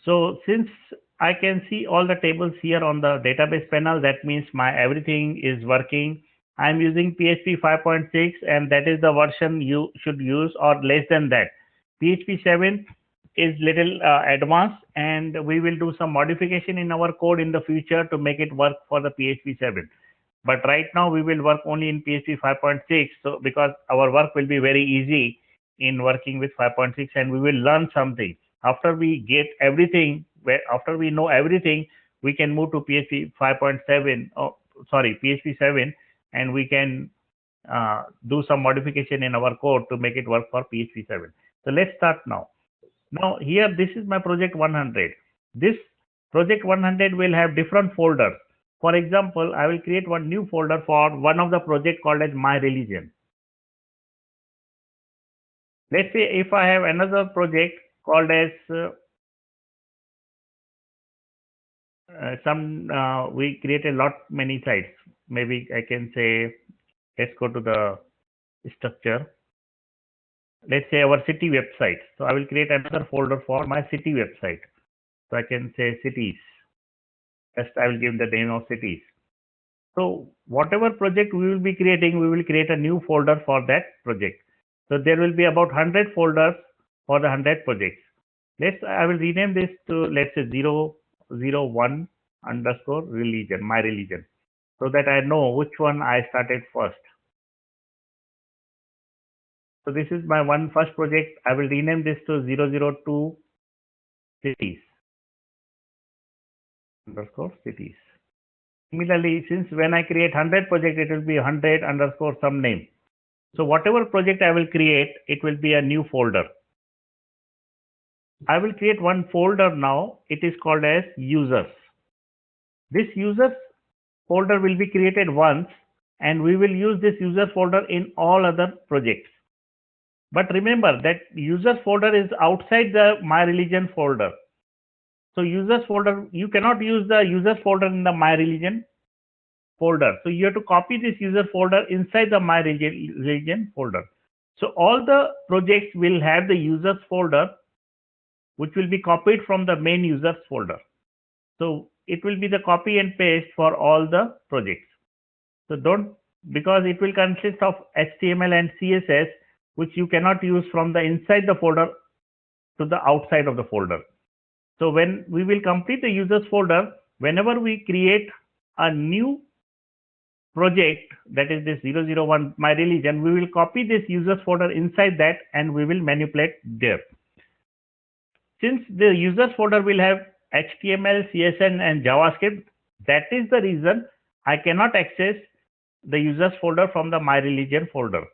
So since I can see all the tables here on the database panel, that means my everything is working. I'm using PHP 5.6 and that is the version you should use or less than that. PHP 7 is little advanced and we will do some modification in our code in the future to make it work for the PHP 7. But right now we will work only in PHP 5.6. So because our work will be very easy in working with 5.6 and we will learn something. After we get everything, after we know everything, we can move to PHP 5.7, oh, sorry, PHP 7, and we can do some modification in our code to make it work for PHP 7. So let's start now. Now here, this is my project 100. This project 100 will have different folders. For example, I will create one new folder for one of the project called as My Religion. Let's say if I have another project called as we create a lot many sites. Maybe I can say, let's go to the structure. Let's say our city website. So I will create another folder for my city website. So I can say cities. Just I will give the name of cities. So whatever project we will be creating, we will create a new folder for that project. So there will be about 100 folders for the 100 projects. I will rename this to, let's say, 001 underscore religion, my religion, so that I know which one I started first. So this is my first project. I will rename this to 002 cities underscore cities. Similarly, since when I create 100 project, it will be 100 underscore some name. So whatever project I will create, it will be a new folder. I will create one folder now. It is called as users. This users folder will be created once and we will use this users folder in all other projects. But remember that users folder is outside the My Religion folder. So users folder, you cannot use the users folder in the My Religion folder. So you have to copy this user folder inside the My Religion folder. So all the projects will have the users folder, which will be copied from the main users folder. So it will be the copy and paste for all the projects. So because it will consist of HTML and CSS, which you cannot use from the inside the folder to the outside of the folder. So when we will complete the users folder, whenever we create a new project, that is this 001 My Religion, we will copy this users folder inside that and we will manipulate there. Since the users folder will have HTML, CSS and JavaScript, that is the reason I cannot access the users folder from the My Religion folder.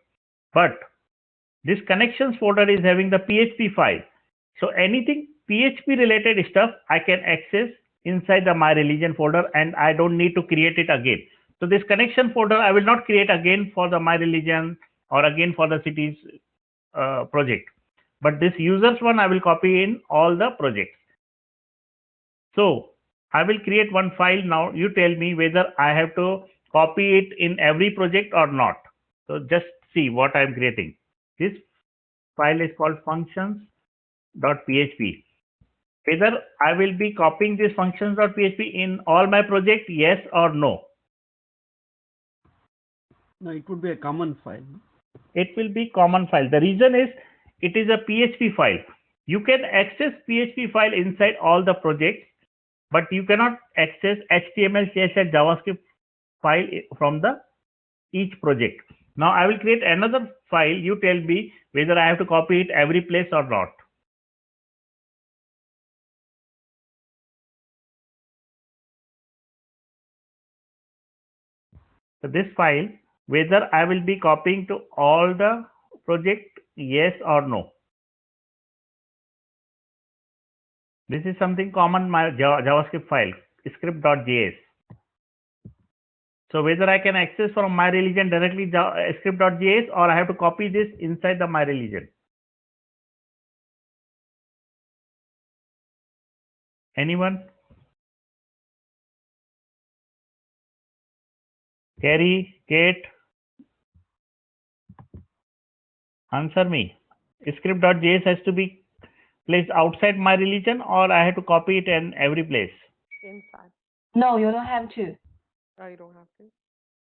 But this connections folder is having the PHP file. So anything PHP related stuff I can access inside the My Religion folder and I don't need to create it again. So this connection folder I will not create again for the My Religion or again for the cities project. But this users one I will copy in all the projects. So I will create one file now. You tell me whether I have to copy it in every project or not. So just see what I'm creating. This file is called functions.php. Whether I will be copying this functions.php in all my project, yes or no? No, it would be a common file. It will be common file. The reason is it is a PHP file. You can access PHP file inside all the projects, but you cannot access HTML, CSS, JavaScript file from the each project. Now I will create another file. You tell me whether I have to copy it every place or not. So this file, whether I will be copying to all the project, yes or no. This is something common, my JavaScript file, script.js. So whether I can access from My Religion directly script.js or I have to copy this inside the My Religion. Anyone? Carrie, Kate, answer me. Script.js has to be place outside my region, or I have to copy it in every place? Inside. No, you don't have to. Oh, you don't have to.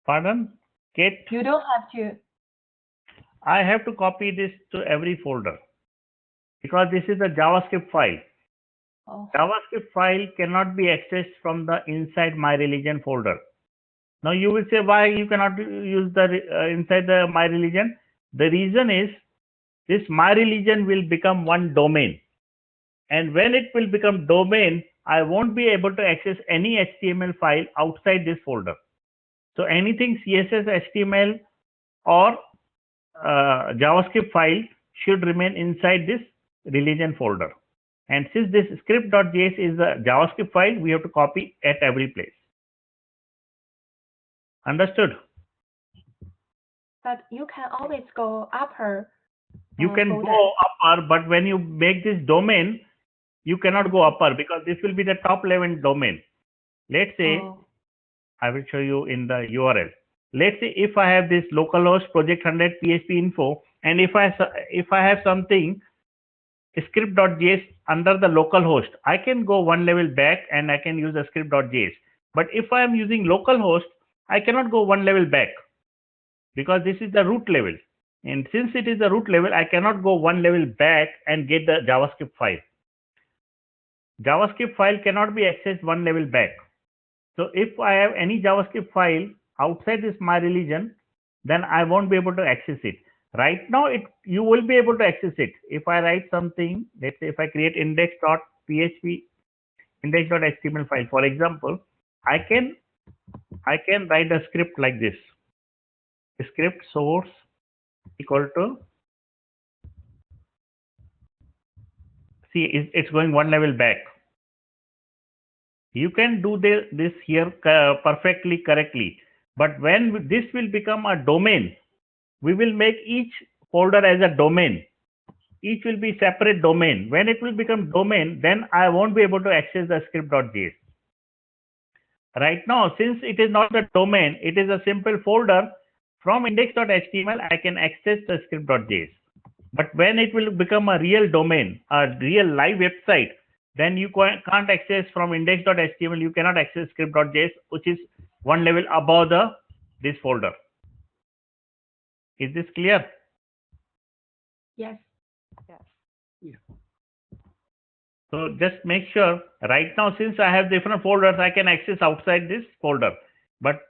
Pardon? Kate? You don't have to. I have to copy this to every folder because this is a JavaScript file. Oh. JavaScript file cannot be accessed from the inside my religion folder. Now you will say why you cannot use the inside the my religion. The reason is this my religion will become one domain, and when it will become domain, I won't be able to access any HTML file outside this folder. So anything CSS, HTML, or JavaScript file should remain inside this religion folder. And since this script.js is a JavaScript file, we have to copy at every place. Understood? But you can always go upper. You can folder. go upper, but when you make this domain, you cannot go upper because this will be the top level domain. Let's say, I will show you in the URL. Let's say if I have this localhost project100 PHP info, and if I have something script.js under the localhost, I can go one level back and I can use a script.js. But if I am using localhost, I cannot go one level back because this is the root level. And since it is the root level, I cannot go one level back and get the JavaScript file. JavaScript file cannot be accessed one level back. So if I have any JavaScript file outside this my religion, then I won't be able to access it. Right now, you will be able to access it. If I write something, let's say if I create index.php, index.html file, for example, I can write a script like this. Script source equal to, see, it's going one level back. You can do this here perfectly correctly, but when this will become a domain, we will make each folder as a domain. Each will be separate domain. When it will become domain, then I won't be able to access the script.js. Right now, since it is not a domain, it is a simple folder. From index.html, I can access the script.js. But when it will become a real domain, a real live website, then you can't access from index.html. You cannot access script.js, which is one level above this folder. Is this clear? Yes. Yes. Yeah. So just make sure right now, since I have different folders, I can access outside this folder. But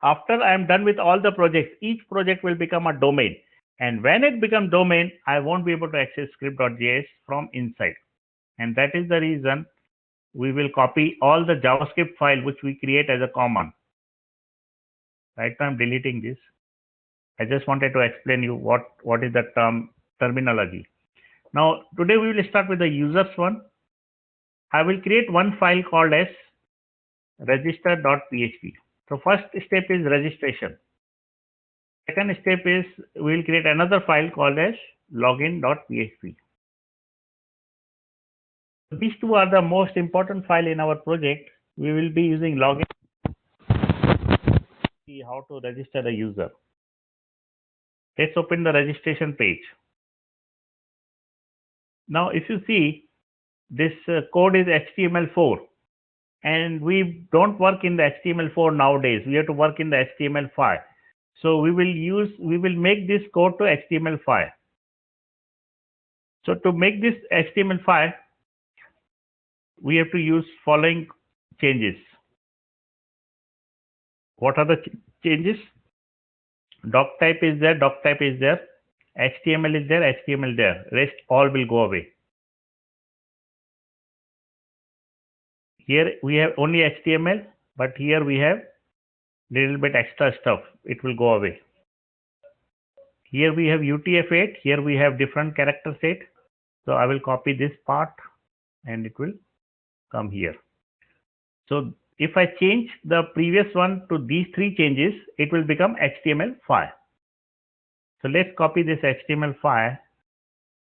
after I am done with all the projects, each project will become a domain. And when it becomes domain, I won't be able to access script.js from inside. And that is the reason we will copy all the JavaScript file which we create as a common. Right now I'm deleting this. I just wanted to explain you what is the terminology. Now today we will start with the users one. I will create one file called as register.php. So first step is registration. Second step is we will create another file called as login.php. These two are the most important file in our project. We will be using login to see how to register the user. Let's open the registration page. Now, if you see, this code is HTML4, and we don't work in the HTML4 nowadays. We have to work in the HTML5. So we will make this code to HTML5. So to make this HTML5, we have to use following changes. What are the changes? Doc type is there, HTML is there, HTML there. Rest all will go away. Here we have only HTML, but here we have little bit extra stuff. It will go away. Here we have UTF-8. Here we have different character set. So I will copy this part and it will come here. So if I change the previous one to these three changes, it will become HTML5. So let's copy this HTML5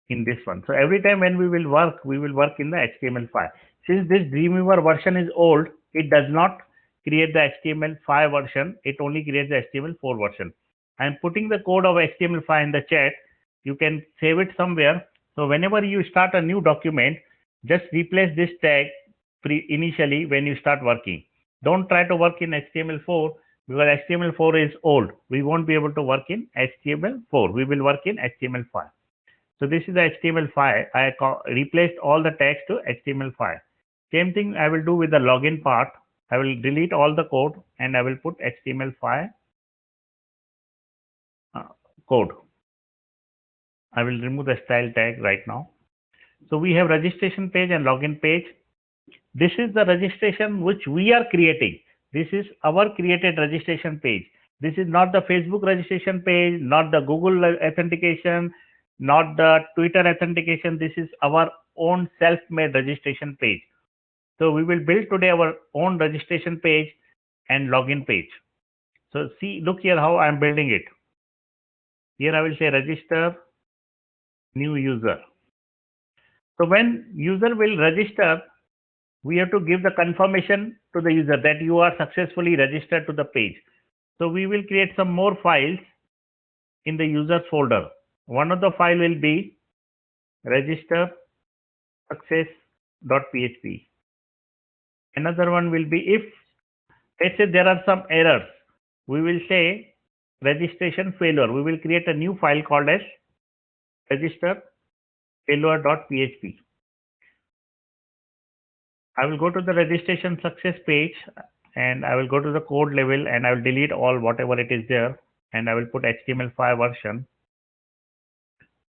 in this one. So every time when we will work in the HTML5. Since this Dreamweaver version is old, it does not create the HTML5 version. It only creates the HTML4 version. I am putting the code of HTML5 in the chat. You can save it somewhere. So whenever you start a new document, just replace this tag initially when you start working. Don't try to work in HTML4 because HTML4 is old. We won't be able to work in HTML4. We will work in HTML5. So this is the HTML5. I replaced all the tags to HTML5. Same thing I will do with the login part. I will delete all the code and I will put HTML5 code. I will remove the style tag right now. So we have registration page and login page. This is the registration which we are creating. This is our created registration page. This is not the Facebook registration page, not the Google authentication, not the Twitter authentication. This is our own self-made registration page. So we will build today our own registration page and login page. So see, look here how I am building it. Here I will say register new user. So when user will register, we have to give the confirmation to the user that you are successfully registered to the page. So we will create some more files in the users folder. One of the file will be register success.php. Another one will be, if let's say there are some errors, we will say registration failure. We will create a new file called as register failure.php. I will go to the registration success page and I will go to the code level and I will delete all whatever it is there and I will put HTML5 version.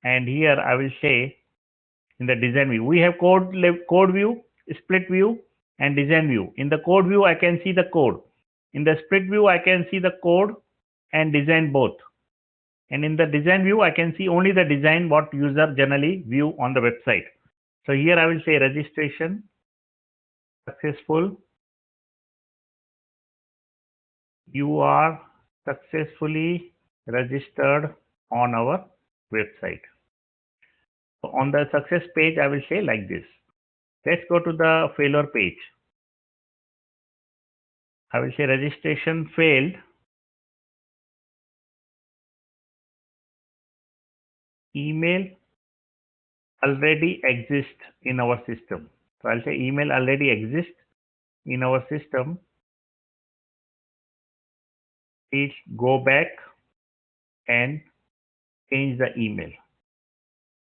And here I will say in the design view, we have code view, split view and design view. In the code view, I can see the code. In the split view, I can see the code and design both. And in the design view, I can see only the design what user generally view on the website. So here I will say registration successful. You are successfully registered on our website. So on the success page, I will say like this. Let's go to the failure page. I will say registration failed. Email already exists in our system. So I'll say email already exists in our system. Please go back and change the email.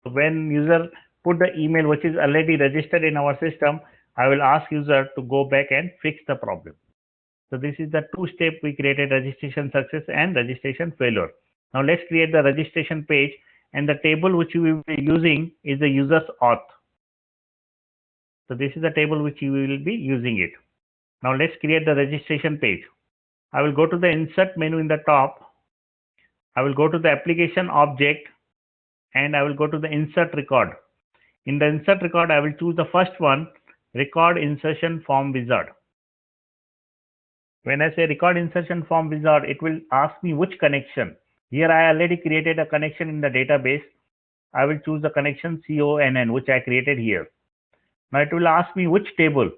So when user put the email which is already registered in our system, I will ask user to go back and fix the problem. So this is the two-step we created: registration success and registration failure. Now let's create the registration page, and the table which we will be using is the user's auth. So this is the table which we will be using it. Now let's create the registration page. I will go to the insert menu in the top. I will go to the application object and I will go to the insert record. In the insert record, I will choose the first one, record insertion form wizard. When I say record insertion form wizard, it will ask me which connection. Here I already created a connection in the database. I will choose the connection CONN, which I created here. Now it will ask me which table,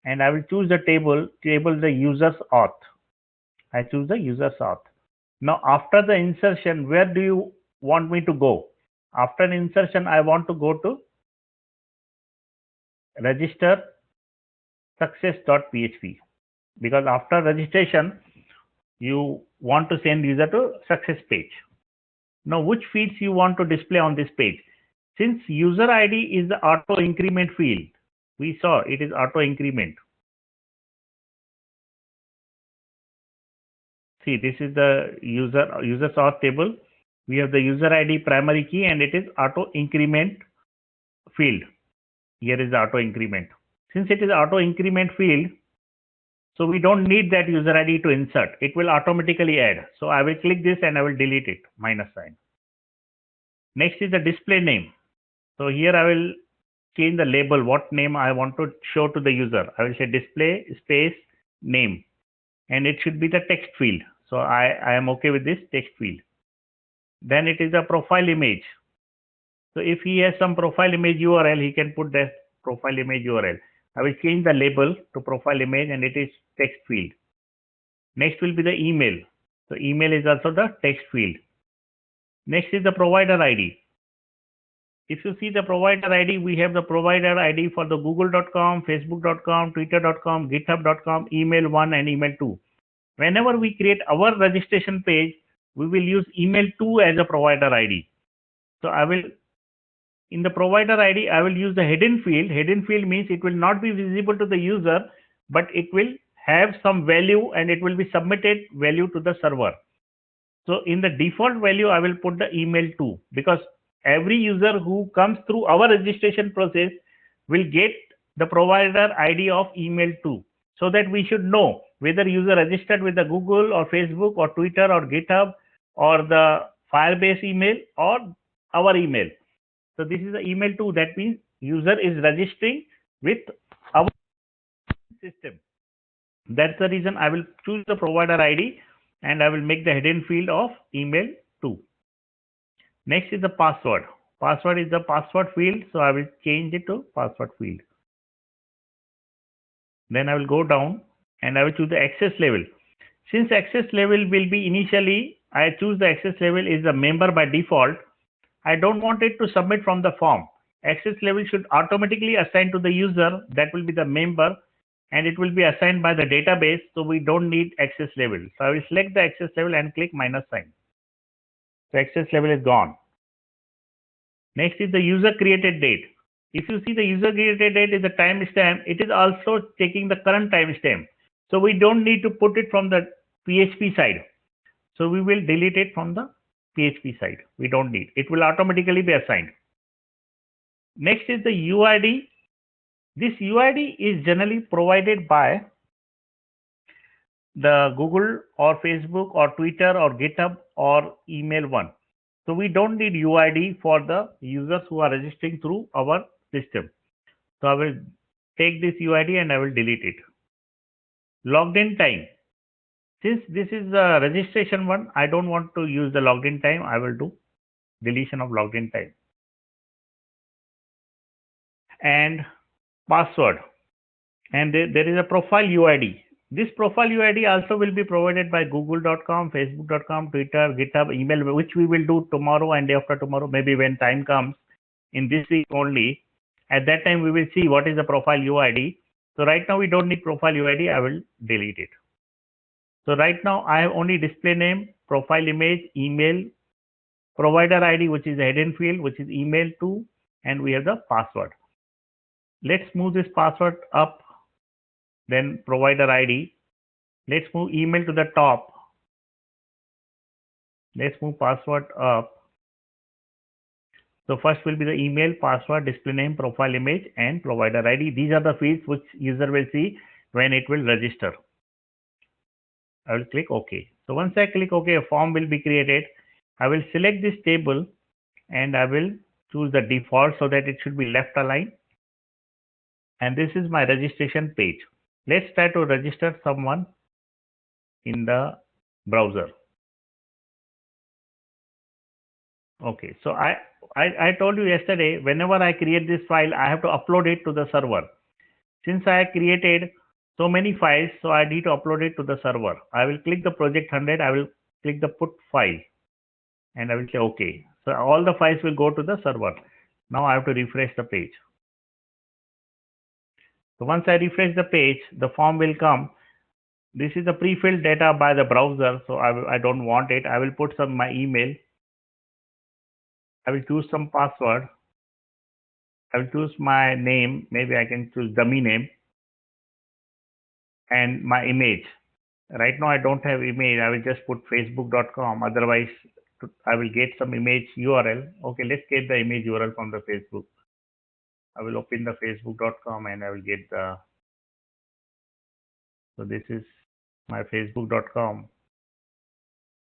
and I will choose the table the user's auth. I choose the user's auth. Now after the insertion, where do you want me to go? After insertion, I want to go to register success.php, because after registration, you want to send user to success page. Now which fields you want to display on this page? Since user ID is the auto increment field, we saw it is auto increment. See, this is the user's auth table. We have the user ID primary key and it is auto increment field. Here is the auto increment. Since it is auto increment field, so we don't need that user ID to insert. It will automatically add. So I will click this and I will delete it, minus sign. Next is the display name. So here I will change the label, what name I want to show to the user. I will say display space name, and it should be the text field. So I am okay with this text field. Then it is the profile image. So if he has some profile image URL, he can put that profile image URL. I will change the label to profile image and it is text field. Next will be the email. So email is also the text field. Next is the provider ID. if you see the provider ID, we have the provider ID for the google.com, facebook.com, twitter.com, github.com, email 1 and email 2. Whenever we create our registration page, we will use email 2 as a provider ID. So I will, in the provider ID, I will use the hidden field. Hidden field means it will not be visible to the user, but it will have some value and it will be submitted value to the server. So in the default value, I will put the email 2, because every user who comes through our registration process will get the provider ID of email 2, so that we should know whether user registered with the Google or Facebook or Twitter or GitHub or the Firebase email or our email. So this is the email 2. That means user is registering with our system. That's the reason I will choose the provider ID and I will make the hidden field of email 2. Next is the password. Password is the password field, so I will change it to password field. Then I will go down and I will choose the access level. Since access level will be initially, I choose the access level is a member by default. I don't want it to submit from the form. Access level should automatically assign to the user, that will be the member, and it will be assigned by the database, so we don't need access level. So I will select the access level and click minus sign. So access level is gone. Next is the user created date. If you see the user created date is the timestamp, it is also taking the current timestamp. So we don't need to put it from the PHP side. So we will delete it from the PHP side. We don't need. It will automatically be assigned. Next is the UID. This UID is generally provided by the Google or Facebook or Twitter or GitHub or email 1. So we don't need UID for the users who are registering through our system. So I will take this UID and I will delete it. Logged in time. Since this is the registration one, I don't want to use the logged in time. I will do deletion of logged in time. And password. And there is a profile UID. This profile UID also will be provided by google.com, facebook.com, Twitter, GitHub, email, which we will do tomorrow and day after tomorrow, maybe when time comes in this week only. At that time, we will see what is the profile UID. So right now we don't need profile UID. I will delete it. So right now I have only display name, profile image, email, provider ID, which is a hidden field, which is email 2, and we have the password. Let's move this password up. Then provider ID. Let's move email to the top. Let's move password up. So first will be the email, password, display name, profile image, and provider ID. These are the fields which user will see when it will register. I will click OK. So once I click OK, a form will be created. I will select this table and I will choose the default so that it should be left aligned. And this is my registration page. Let's try to register someone in the browser. Okay, so I told you yesterday, whenever I create this file, I have to upload it to the server. Since I created so many files, so I need to upload it to the server. I will click the project100. I will click the put file and I will say OK. So all the files will go to the server. Now I have to refresh the page. So once I refresh the page, the form will come. This is the pre-filled data by the browser, so I don't want it. I will put some my email. I will choose some password. I will choose my name. Maybe I can choose dummy name and my image. Right now I don't have image. I will just put facebook.com. Otherwise, I will get some image URL. Okay, let's get the image URL from the Facebook. I will open the facebook.com and I will get the. So this is my facebook.com.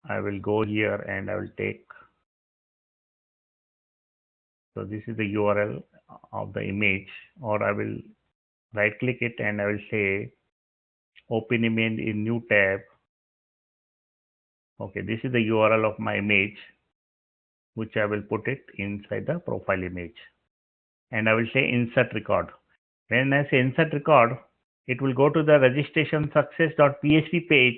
I will go here and I will take. So this is the URL of the image, or I will right click it and I will say open image in new tab. Okay, this is the URL of my image, which I will put it inside the profile image. And I will say insert record. When I say insert record, it will go to the registration success.php page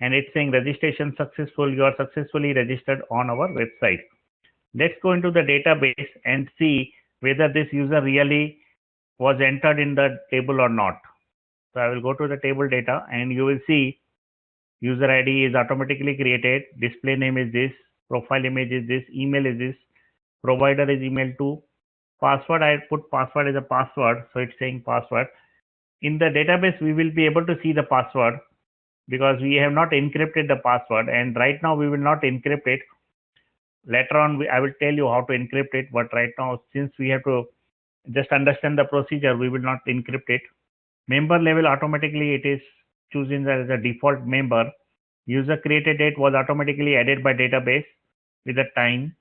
and it's saying registration successful. You are successfully registered on our website. Let's go into the database and see whether this user really was entered in the table or not. So I will go to the table data and you will see user ID is automatically created, display name is this, profile image is this, email is this, provider is email 2, password I put password as a password, so it's saying password. In the database we will be able to see the password because we have not encrypted the password, and right now we will not encrypt it. Later on I will tell you how to encrypt it, but right now since we have to just understand the procedure, we will not encrypt it. Member level automatically it is chosen as a default member. User created date was automatically added by database with the time.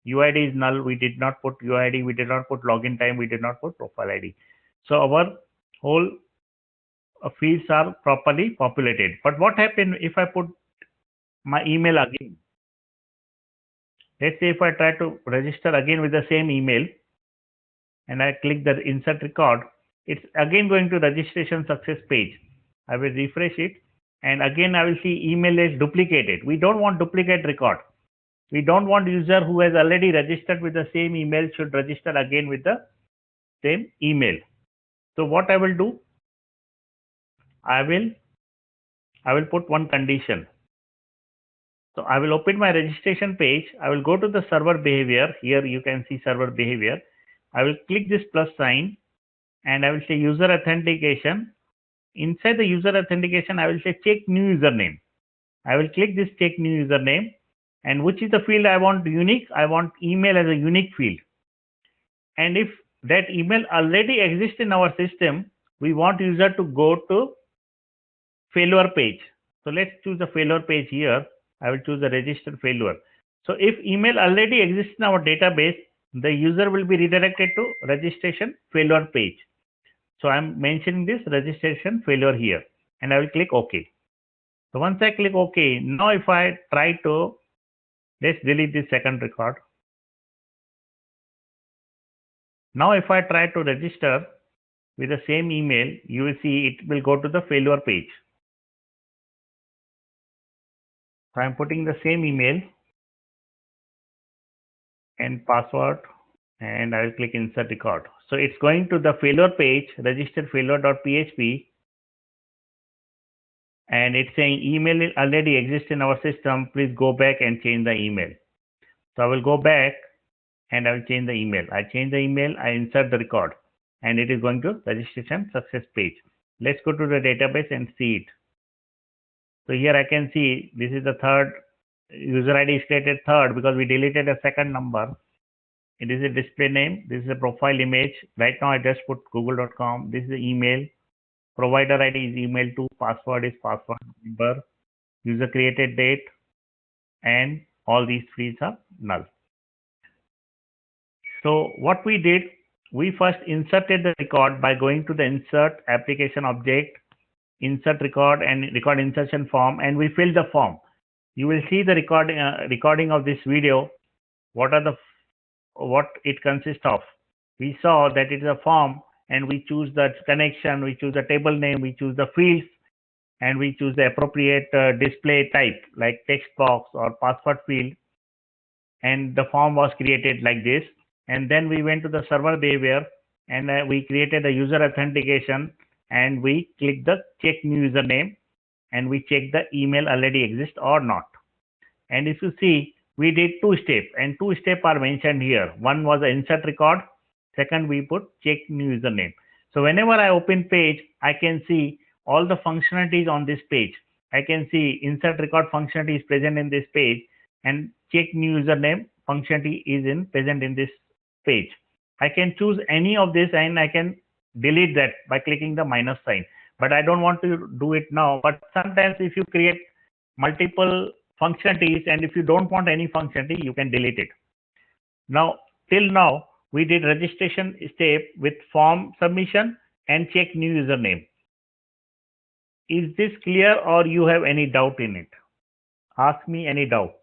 UID is null. We did not put UID. We did not put login time. We did not put profile ID. So our whole fields are properly populated. But what happens if I put my email again? Let's say if I try to register again with the same email and I click the insert record, it's again going to registration success page. I will refresh it and again I will see email is duplicated. We don't want duplicate record. We don't want user who has already registered with the same email should register again with the same email. So what I will do, I will put one condition. So I will open my registration page. I will go to the server behavior. Here you can see server behavior. I will click this plus sign and I will say user authentication. Inside the user authentication, I will say check new username. I will click this check new username, and which is the field I want unique. I want email as a unique field. And if that email already exists in our system, we want user to go to failure page. So let's choose the failure page here. I will choose the register failure. So if email already exists in our database, the user will be redirected to registration failure page. So I'm mentioning this registration failure here and I will click OK. So once I click OK, now if I try to, let's delete this second record. Now if I try to register with the same email, you will see it will go to the failure page. So I'm putting the same email and password and I will click insert record. So it's going to the failure page, registered failure.php, and it's saying email already exists in our system. Please go back and change the email. So I will go back and I will change the email. I change the email, I insert the record, and it is going to registration success page. Let's go to the database and see it. So here I can see this is the third user ID is created third because we deleted a second number. It is a display name. This is a profile image. Right now I just put google.com. This is the email. Provider ID is email 2. Password is password number. User created date. And all these fields are null. So what we did, we first inserted the record by going to the insert application object, insert record and record insertion form, and we filled the form. You will see the recording of this video. What it consists of. We saw that it is a form and we choose the connection, we choose the table name, we choose the fields, and we choose the appropriate display type like text box or password field, and the form was created like this. And then we went to the server behavior and we created a user authentication and we click the check new username and we check the email already exists or not. And if you see, we did two steps and two steps are mentioned here. One was the insert record. Second, we put check new username. So whenever I open page, I can see all the functionalities on this page. I can see insert record functionality is present in this page and check new username functionality is present in this page. I can choose any of this and I can delete that by clicking the minus sign. But I don't want to do it now. But sometimes if you create multiple functionalities and if you don't want any functionality, you can delete it. Now, till now, we did registration step with form submission and check new username. Is this clear or you have any doubt in it? Ask me any doubt.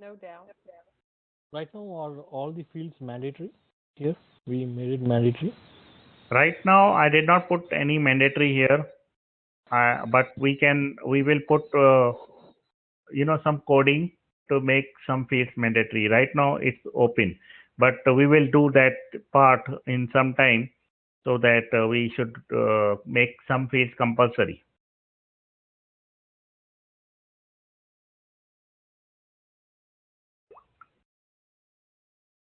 No doubt. Right now, are all the fields mandatory? Yes, we made it mandatory. Right now, I did not put any mandatory here, but we will put some coding to make some fields mandatory. Right now, it's open, but we will do that part in some time so that we should make some fields compulsory.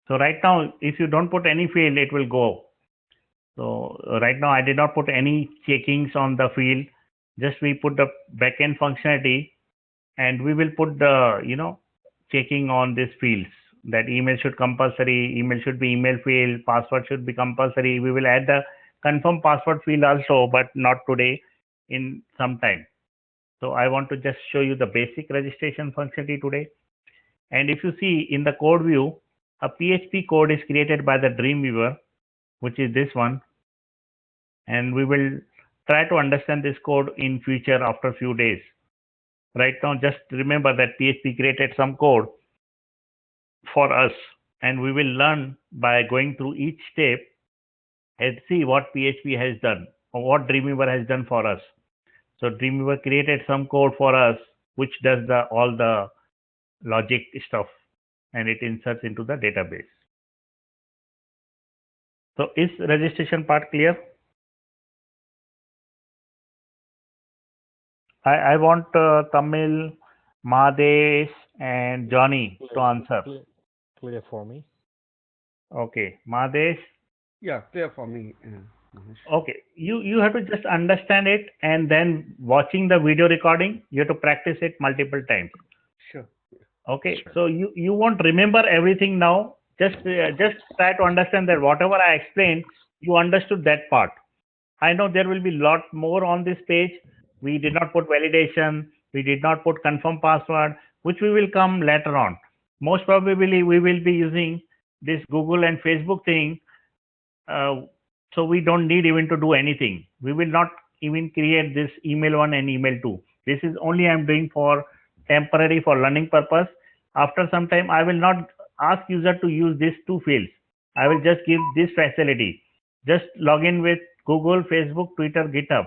So right now, if you don't put any field, it will go. So right now, I did not put any checkings on the field. Just we put the backend functionality, and we will put the checking on these fields. That email should compulsory, email should be email field, password should be compulsory. We will add the confirm password field also, but not today, in some time. So I want to just show you the basic registration functionality today. And if you see in the code view, a PHP code is created by the Dreamweaver, which is this one. And we will try to understand this code in future after a few days. Right now, just remember that PHP created some code for us, and we will learn by going through each step and see what PHP has done or what Dreamweaver has done for us. So Dreamweaver created some code for us which does all the logic stuff, and it inserts into the database. So is registration part clear? I want Tamil, Madesh, and Johnny to answer. Clear for me. Okay, Madesh. Yeah, clear for me. Mahesh. Okay, you have to just understand it, and then watching the video recording, you have to practice it multiple times. Sure. Okay, Sure. so you won't remember everything now. Just try to understand that whatever I explained, you understood that part. I know there will be lot more on this page. We did not put validation. We did not put confirm password, which we will come later on. Most probably, we will be using this Google and Facebook thing. So we don't need even to do anything. We will not even create this email 1 and email 2. This is only I'm doing for temporary for learning purpose. After some time, I will not ask user to use these two fields. I will just give this facility. Just log in with Google, Facebook, Twitter, GitHub.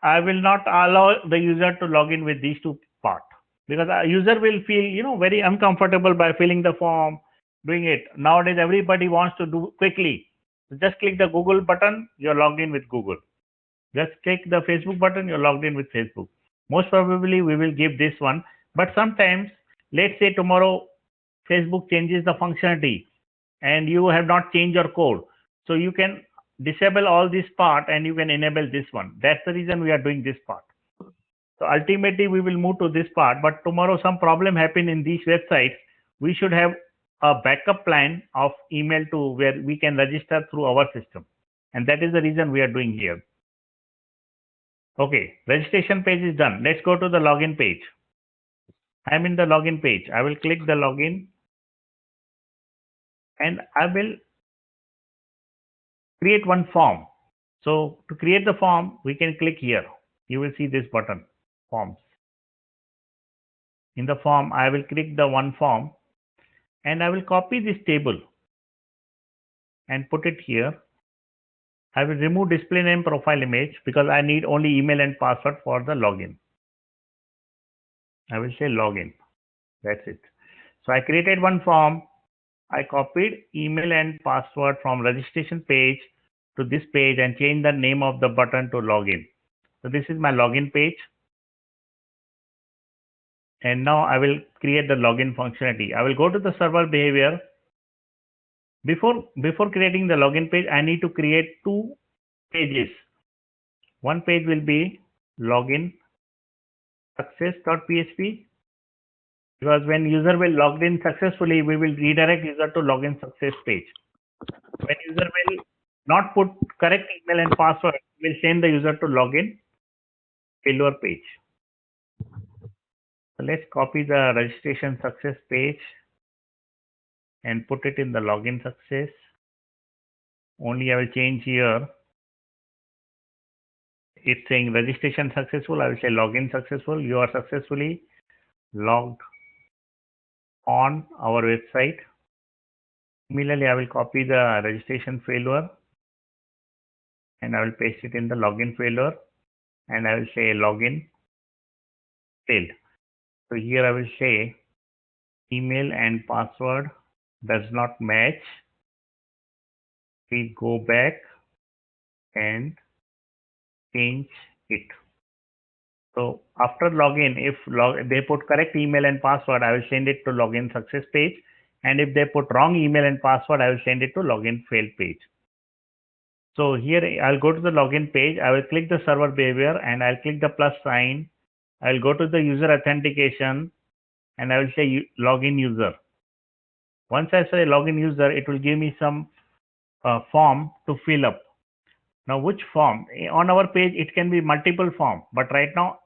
I will not allow the user to log in with these two parts, because a user will feel very uncomfortable by filling the form, doing it. Nowadays, everybody wants to do quickly. So just click the Google button, you're logged in with Google. Just click the Facebook button, you're logged in with Facebook. Most probably, we will give this one. But sometimes, let's say tomorrow, Facebook changes the functionality and you have not changed your code. So you can disable all this part and you can enable this one. That's the reason we are doing this part. So ultimately, we will move to this part. But tomorrow, some problem happen in these websites. We should have a backup plan of email to where we can register through our system. And that is the reason we are doing here. Okay, registration page is done. Let's go to the login page. I'm in the login page. I will click the login and I will create one form. So to create the form, we can click here. You will see this button, forms. In the form, I will click the one form and I will copy this table and put it here. I will remove display name profile image because I need only email and password for the login. I will say login. That's it. So I created one form. I copied email and password from registration page to this page and changed the name of the button to login. So this is my login page. And now I will create the login functionality. I will go to the server behavior. Before creating the login page, I need to create two pages. One page will be login success.php, because when user will log in successfully, we will redirect user to login success page. When user will not put correct email and password, we will send the user to login failure page. So let's copy the registration success page and put it in the login success. Only I will change here. It's saying registration successful. I will say login successful. You are successfully logged on our website. Similarly, I will copy the registration failure and I will paste it in the login failure and I will say login failed. So here I will say email and password does not match. Please go back and change it. So after login, if they put correct email and password, I will send it to login success page. And if they put wrong email and password, I will send it to login failed page. So here I'll go to the login page. I will click the server behavior and I'll click the plus sign. I'll go to the user authentication and I will say login user. Once I say login user, it will give me some form to fill up. Now, which form? On our page, it can be multiple form, but right now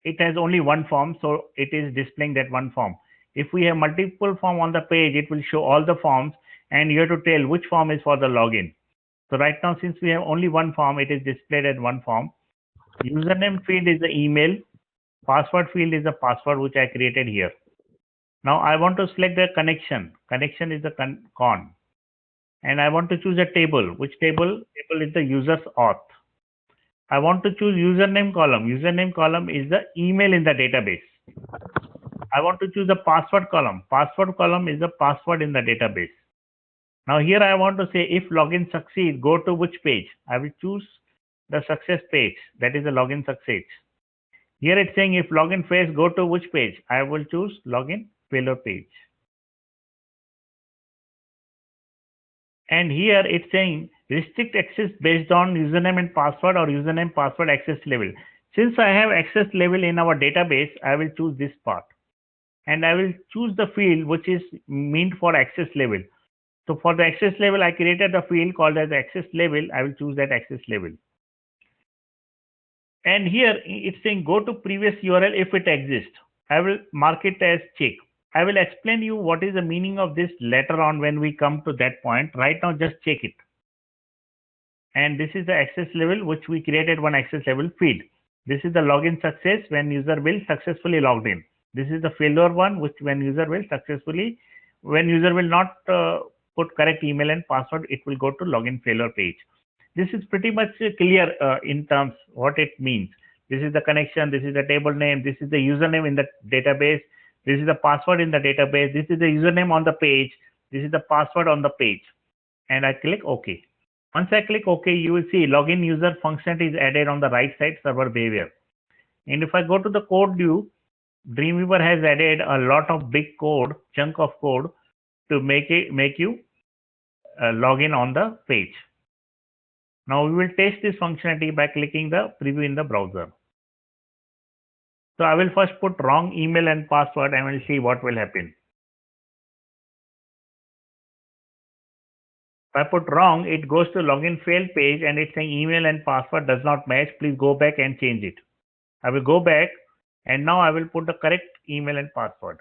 it has only one form, so it is displaying that one form. If we have multiple form on the page, it will show all the forms and you have to tell which form is for the login. So right now, since we have only one form, it is displayed as one form. Username field is the email. Password field is the password which I created here. Now I want to select the connection. Connection is the con. And I want to choose a table. Which table? Table is the user's auth. I want to choose username column. Username column is the email in the database. I want to choose the password column. Password column is the password in the database. Now here I want to say if login succeeds, go to which page? I will choose the success page. That is the login success. Here it's saying if login fails, go to which page? I will choose login failure page. And here it's saying restrict access based on username and password or username password access level. Since I have access level in our database, I will choose this part. And I will choose the field which is meant for access level. So for the access level, I created a field called as access level. I will choose that access level. And here it's saying go to previous URL if it exists. I will mark it as check. I will explain you what is the meaning of this later on when we come to that point. Right now, just check it. And this is the access level which we created one access level field. This is the login success when user will successfully logged in. This is the failure one which when user will not put correct email and password, it will go to login failure page. This is pretty much clear in terms what it means. This is the connection, this is the table name, this is the username in the database, this is the password in the database, this is the username on the page, this is the password on the page. And I click OK. Once I click OK, you will see login user functionality is added on the right side server behavior. And if I go to the code view, Dreamweaver has added a lot of big code, chunk of code to make you log in on the page. Now we will test this functionality by clicking the preview in the browser. So I will first put wrong email and password and we'll see what will happen. If I put wrong, it goes to login failed page and it's saying email and password does not match. Please go back and change it. I will go back and now I will put the correct email and password.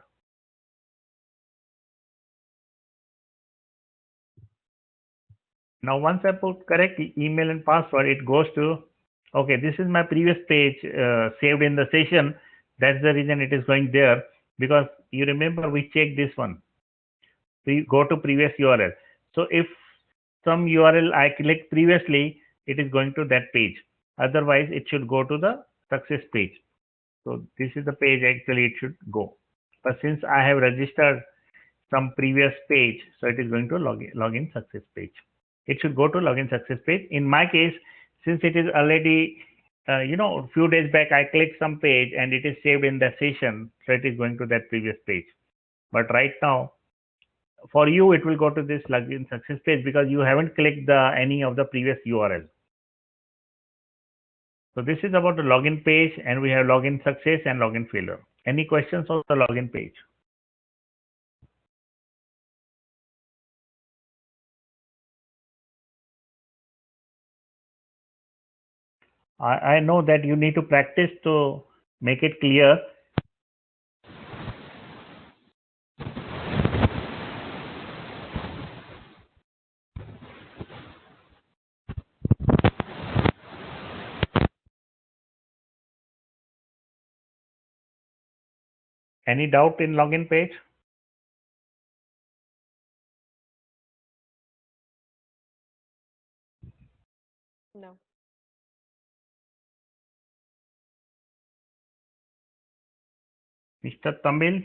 Now once I put correct email and password, it goes to, okay, this is my previous page saved in the session. That's the reason it is going there, because you remember we checked this one. We go to previous URL. So if some URL I click previously, it is going to that page. Otherwise, it should go to the success page. So this is the page actually it should go. But since I have registered some previous page, so it is going to login success page. It should go to login success page. In my case, since it is already, a few days back, I clicked some page and it is saved in the session, so it is going to that previous page. But right now, for you, it will go to this login success page because you haven't clicked any of the previous URL. So this is about the login page, and we have login success and login failure. Any questions on the login page? I know that you need to practice to make it clear. Any doubt in login page? No. Mr. Tamil?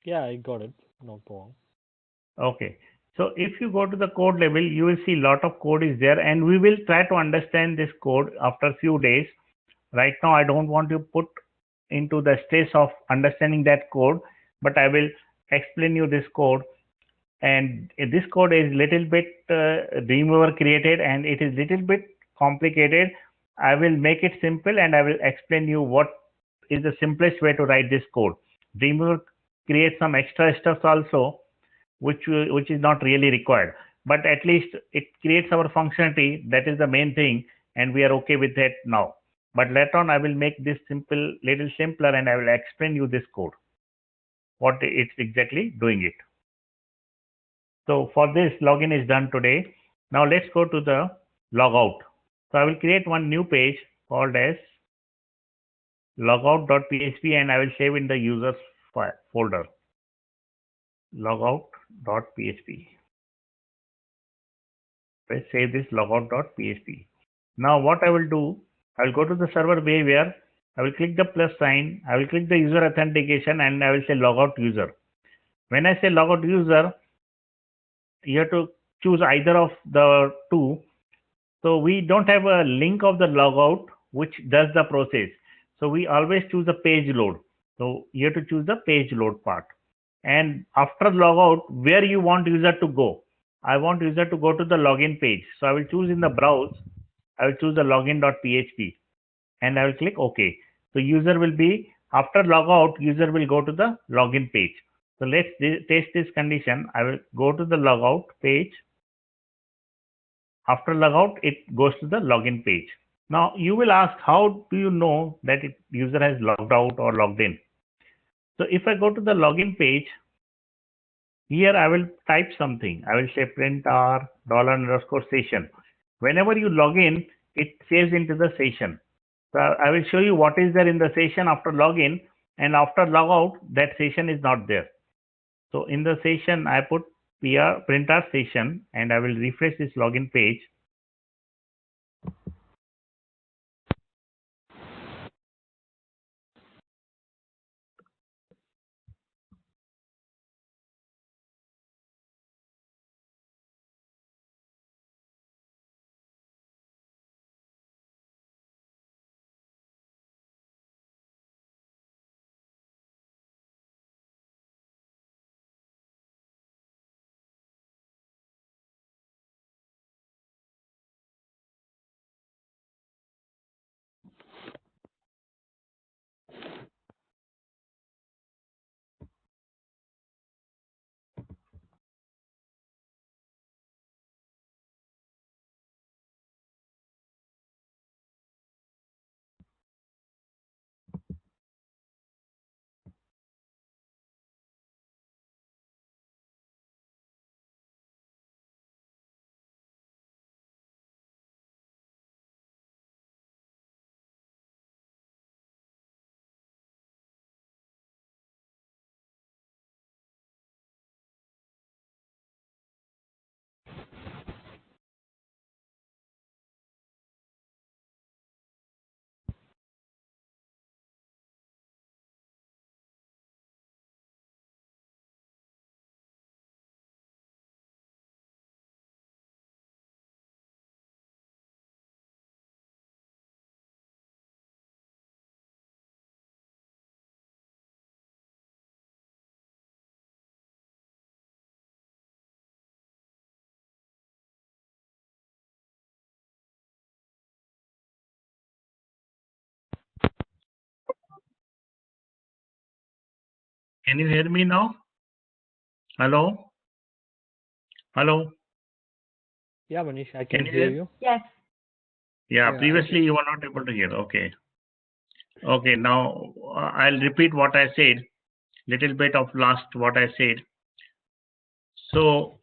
Yeah, I got it. No problem. Okay. So if you go to the code level, you will see lot of code is there, and we will try to understand this code after a few days. Right now, I don't want to put into the stress of understanding that code, but I will explain you this code. And this code is little bit Dreamweaver created, and it is little bit complicated. I will make it simple, and I will explain you what is the simplest way to write this code. Dreamweaver creates some extra stuff also, which is not really required, but at least it creates our functionality. That is the main thing, and we are okay with that now. But later on, I will make this simple, little simpler, and I will explain you this code, what it's exactly doing it. So for this, login is done today. Now let's go to the logout. So I will create one new page called as logout.php, and I will save in the users file folder, logout.php. Let's save this logout.php. Now what I will do, I will go to the server behavior. I will click the plus sign. I will click the user authentication, and I will say logout user. When I say logout user, you have to choose either of the two. So we don't have a link of the logout which does the process. So we always choose the page load. So you have to choose the page load part. And after logout, where you want user to go. I want user to go to the login page. So I will choose in the browse. I will choose the login.php, and I will click OK. So user will be, after logout, user will go to the login page. So let's test this condition. I will go to the logout page. After logout, it goes to the login page. Now you will ask, how do you know that user has logged out or logged in? So if I go to the login page, here I will type something. I will say print r $_session. Whenever you log in, it saves into the session. So I will show you what is there in the session after login, and after logout, that session is not there. So in the session, I put print r session, and I will refresh this login page. Can you hear me now? Hello? Hello? Yeah, Manish, I Can can you hear hear? you. Yes. Yeah, Yeah, previously you were not able to hear. Okay. Okay, now I'll repeat what I said, little bit of last what I said. So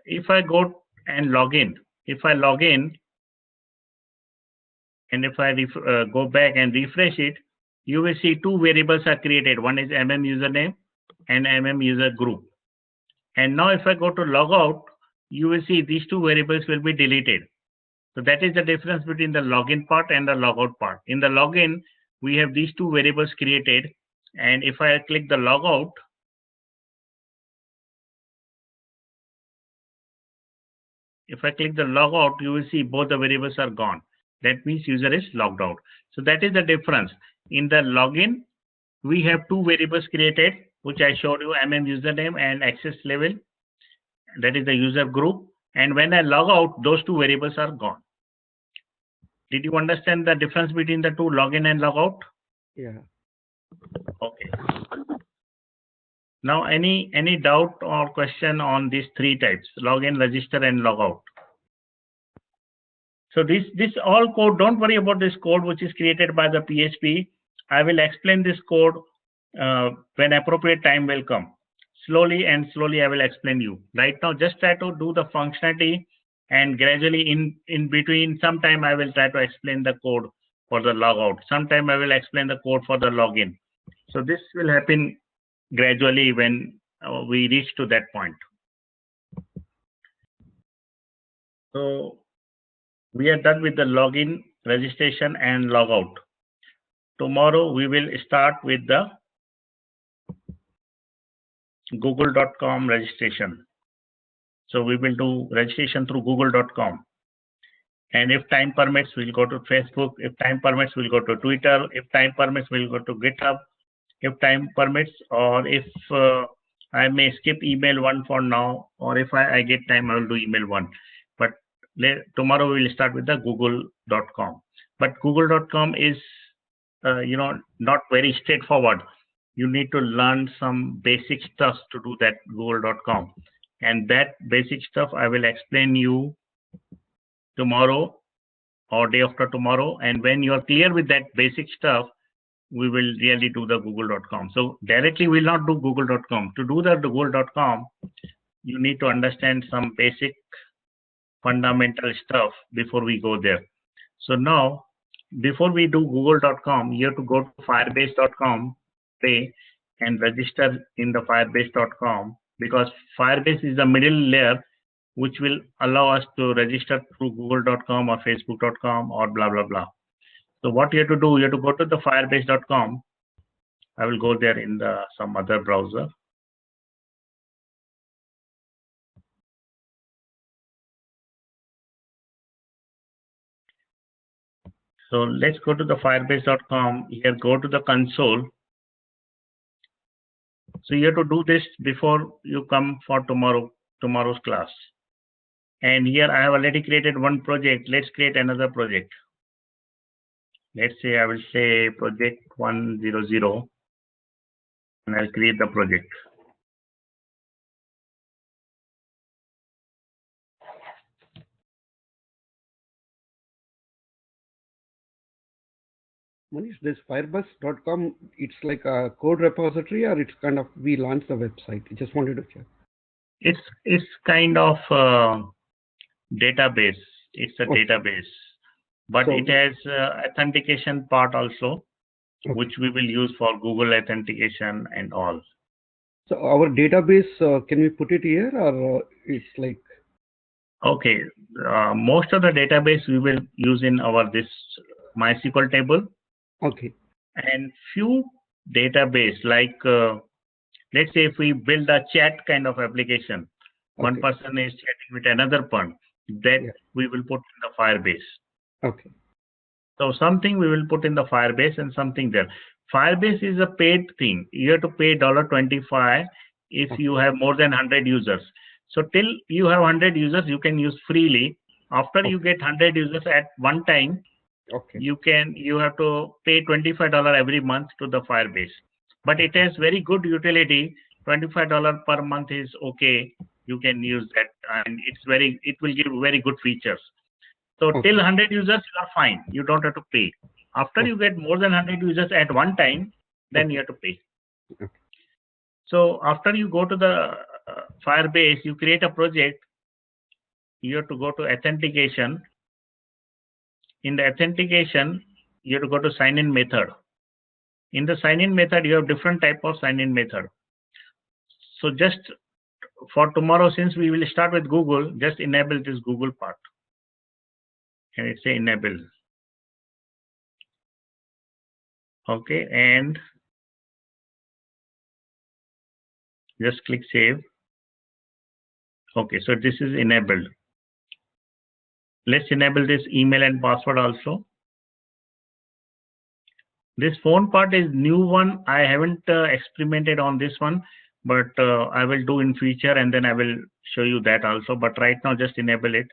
if I go and log in, if I log in, and if I go back and refresh it, you will see two variables are created. One is username and user group. And now if I go to logout, you will see these two variables will be deleted. So that is the difference between the login part and the logout part. In the login, we have these two variables created, and if I click the logout, you will see both the variables are gone. That means user is logged out. So that is the difference. In the login, we have two variables created, which I showed you, username and access level. That is the user group. And when I log out, those two variables are gone. Did you understand the difference between the two, login and logout? Yeah. Okay. Now, any doubt or question on these three types, login, register, and logout? So this all code, don't worry about this code which is created by the PHP. I will explain this code when appropriate time will come. Slowly I will explain you. Right now, just try to do the functionality, and gradually in between, sometime I will try to explain the code for the logout. Sometime I will explain the code for the login. So this will happen gradually when we reach to that point. So we are done with the login, registration, and logout. Tomorrow we will start with the google.com registration. So we will do registration through google.com. And if time permits, we'll go to Facebook. If time permits, we'll go to Twitter. If time permits, we'll go to GitHub. If time permits, or if I may skip email one for now, or if I get time, I will do email one. But tomorrow we will start with the google.com. But google.com is, not very straightforward. You need to learn some basic stuff to do that google.com. And that basic stuff I will explain you tomorrow or day after tomorrow. And when you are clear with that basic stuff, we will really do the google.com. So directly we'll not do google.com. To do the google.com, you need to understand some basic fundamental stuff before we go there. So now, before we do google.com, you have to go to firebase.com pay and register in the firebase.com, because Firebase is the middle layer which will allow us to register through google.com or facebook.com or blah blah blah. So what you have to do, you have to go to the firebase.com. I will go there in some other browser. So let's go to the firebase.com. Here, go to the console. So you have to do this before you come for tomorrow's class. And here I have already created one project. Let's create another project. Let's say I will say project100, and I'll create the project. Manish, this firebase.com, it's like a code repository, or it's kind of, we launched the website? I just wanted to check. It's kind of database. It's a database, but it has authentication part also, which we will use for Google authentication and all. So our database, can we put it here, or it's like? Okay, most of the database we will use in our this MySQL table. Okay. And few database, like let's say if we build a chat kind of application, one person is chatting with another one, that we will put in the Firebase. Okay. So something we will put in the Firebase and something there. Firebase is a paid thing. You have to pay $25 if you have more than 100 users. So till you have 100 users, you can use freely. After you get 100 users at one time, you have to pay $25 every month to the Firebase. But it has very good utility. $25 per month is okay. You can use that, and it will give very good features. So till 100 users, you are fine. You don't have to pay. After you get more than 100 users at one time, then you have to pay. So after you go to the Firebase, you create a project. You have to go to authentication. In the authentication, you have to go to sign-in method. In the sign-in method, you have different type of sign-in method. So just for tomorrow, since we will start with Google, just enable this Google part. And it's say enable. Okay, and just click save. Okay, so this is enabled. Let's enable this email and password also. This phone part is new one. I haven't experimented on this one, but I will do in future, and then I will show you that also. But right now, just enable it.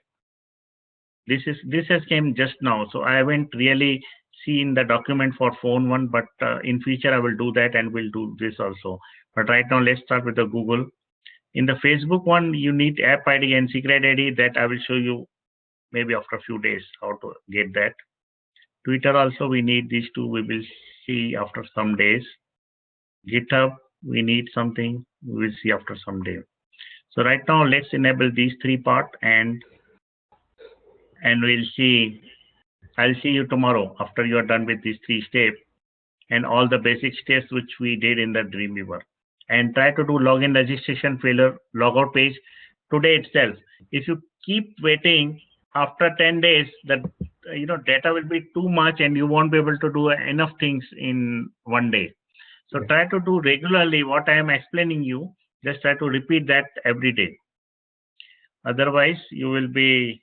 This has came just now, so I haven't really seen the document for phone one, but in future I will do that, and we'll do this also. But right now, let's start with the Google. In the Facebook one, you need app ID and secret ID. That I will show you maybe after a few days how to get that. Twitter also we need these two. We will see after some days. GitHub we need something. We will see after some day. So right now let's enable these three part, and we'll see. I'll see you tomorrow after you are done with these three steps and all the basic steps which we did in the Dreamweaver. And try to do login registration failure logout page today itself. If you keep waiting after 10 days, that data will be too much and you won't be able to do enough things in one day. So Yes. try to do regularly what I am explaining you. Just try to repeat that every day. Otherwise, it will be